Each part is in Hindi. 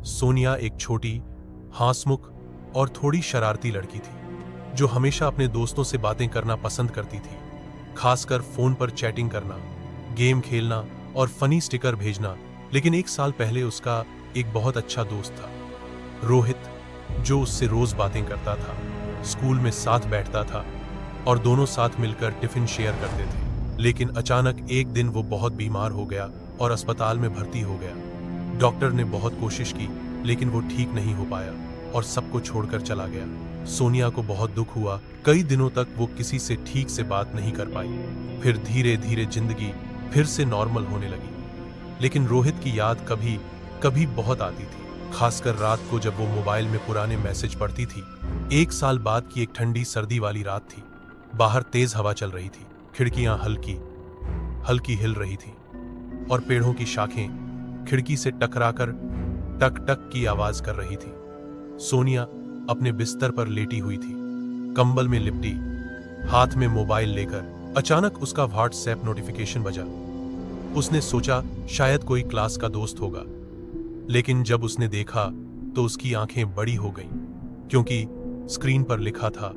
सोनिया एक छोटी, हांसमुख और थोड़ी शरारती लड़की थी जो हमेशा अपने दोस्तों से बातें करना पसंद करती थी, खासकर फोन पर चैटिंग करना, गेम खेलना और फनी स्टिकर भेजना। लेकिन एक साल पहले उसका एक बहुत अच्छा दोस्त था, रोहित, जो उससे रोज बातें करता था, स्कूल में साथ बैठता था और दोनों साथ मिलकर टिफिन शेयर करते थे। लेकिन अचानक एक दिन वो बहुत बीमार हो गया और अस्पताल में भर्ती हो गया। डॉक्टर ने बहुत कोशिश की लेकिन वो ठीक नहीं हो पाया और सबको छोड़कर चला गया। सोनिया को बहुत दुख हुआ। कई दिनों तक वो किसी से ठीक से बात नहीं कर पाई। फिर धीरे धीरे जिंदगी फिर से नॉर्मल होने लगी। लेकिन रोहित की याद कभी कभी बहुत आती थी, खासकर रात को जब वो मोबाइल में पुराने मैसेज पढ़ती थी। एक साल बाद की एक ठंडी सर्दी वाली रात थी। बाहर तेज हवा चल रही थी, खिड़कियां हल्की हल्की हिल रही थी और पेड़ों की शाखें खिड़की से टकराकर टक टक की आवाज कर रही थी। सोनिया अपने बिस्तर पर लेटी हुई थी, कंबल में लिपटी, हाथ में मोबाइल लेकर। अचानक उसका व्हाट्सएप नोटिफिकेशन बजा। उसने सोचा शायद कोई क्लास का दोस्त होगा, लेकिन जब उसने देखा तो उसकी आंखें बड़ी हो गईं, क्योंकि स्क्रीन पर लिखा था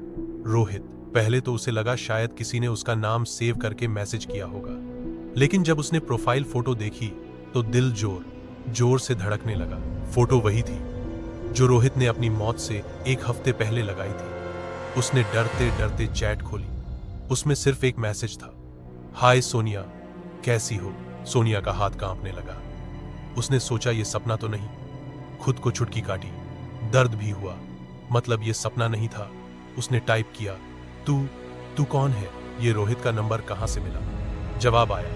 रोहित। पहले तो उसे लगा शायद किसी ने उसका नाम सेव करके मैसेज किया होगा, लेकिन जब उसने प्रोफाइल फोटो देखी तो दिल जोर जोर से धड़कने लगा। फोटो वही थी जो रोहित ने अपनी मौत से एक हफ्ते पहले लगाई थी। उसने डरते डरते चैट खोली। उसमें सिर्फ एक मैसेज था, हाय सोनिया, कैसी हो। सोनिया का हाथ कांपने लगा। उसने सोचा ये सपना तो नहीं। खुद को चुटकी काटी। दर्द भी हुआ, मतलब ये सपना नहीं था। उसने टाइप किया, तू कौन है? ये रोहित का नंबर कहां से मिला? जवाब आया,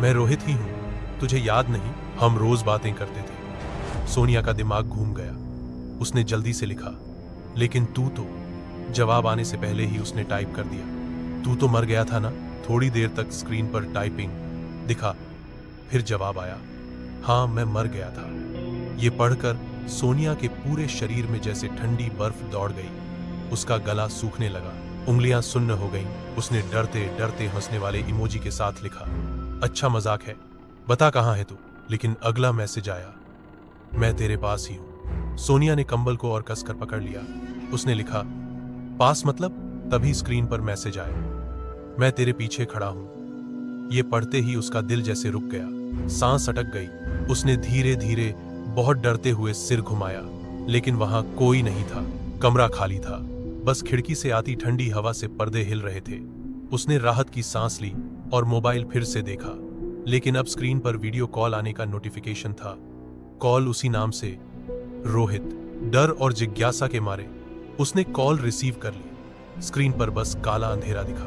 मैं रोहित ही हूं, तुझे याद नहीं, हम रोज बातें करते थे। सोनिया का दिमाग घूम गया। उसने जल्दी से लिखा, लेकिन तू तो। जवाब आने से पहले ही उसने टाइप कर दिया, तू तो मर गया था ना। थोड़ी देर तक स्क्रीन पर टाइपिंग दिखा, फिर जवाब आया, हाँ मैं मर गया था। ये पढ़कर सोनिया के पूरे शरीर में जैसे ठंडी बर्फ दौड़ गई। उसका गला सूखने लगा, उंगलियां सुन्न हो गईं। उसने डरते डरते हंसने वाले इमोजी के साथ लिखा, अच्छा मजाक है, बता कहां है तू। लेकिन अगला मैसेज आया, मैं तेरे पास ही हूं। सोनिया ने कंबल को और कसकर पकड़ लिया। उसने लिखा, पास मतलब? तभी स्क्रीन पर मैसेज आया, मैं तेरे पीछे खड़ा हूं। ये पढ़ते ही उसका दिल जैसे रुक गया, सांस अटक गई। उसने धीरे धीरे बहुत डरते हुए सिर घुमाया, लेकिन वहां कोई नहीं था। कमरा खाली था, बस खिड़की से आती ठंडी हवा से पर्दे हिल रहे थे। उसने राहत की सांस ली और मोबाइल फिर से देखा, लेकिन अब स्क्रीन पर वीडियो कॉल आने का नोटिफिकेशन था। कॉल उसी नाम से, रोहित। डर और जिज्ञासा के मारे उसने कॉल रिसीव कर ली। स्क्रीन पर बस काला अंधेरा दिखा,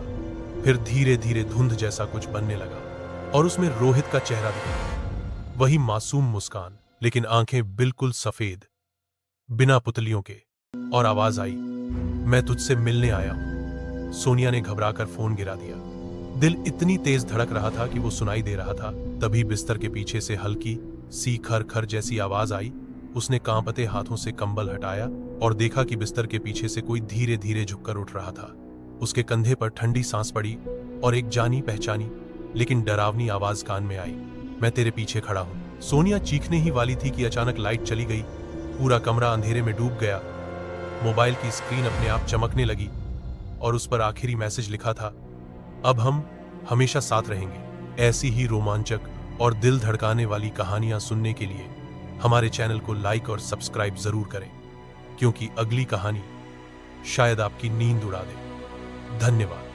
फिर धीरे धीरे धुंध जैसा कुछ बनने लगा और उसमें रोहित का चेहरा दिखा। वही मासूम मुस्कान, लेकिन आंखें बिल्कुल सफेद, बिना पुतलियों के। और आवाज आई, मैं तुझसे मिलने आया हूं। सोनिया ने घबराकर फोन गिरा दिया। दिल इतनी तेज धड़क रहा था कि वो सुनाई दे रहा था। तभी बिस्तर के पीछे से हल्की सी खर खर जैसी आवाज आई। उसने कांपते हाथों से कंबल हटाया और देखा कि बिस्तर के पीछे से कोई धीरे धीरे झुककर उठ रहा था। उसके कंधे पर ठंडी सांस पड़ी और एक जानी पहचानी लेकिन डरावनी आवाज कान में आई, मैं तेरे पीछे खड़ा हूं। सोनिया चीखने ही वाली थी कि अचानक लाइट चली गई। पूरा कमरा अंधेरे में डूब गया। मोबाइल की स्क्रीन अपने आप चमकने लगी और उस पर आखिरी मैसेज लिखा था, अब हम हमेशा साथ रहेंगे। ऐसी ही रोमांचक और दिल धड़काने वाली कहानियां सुनने के लिए हमारे चैनल को लाइक और सब्सक्राइब जरूर करें, क्योंकि अगली कहानी शायद आपकी नींद उड़ा दे। धन्यवाद।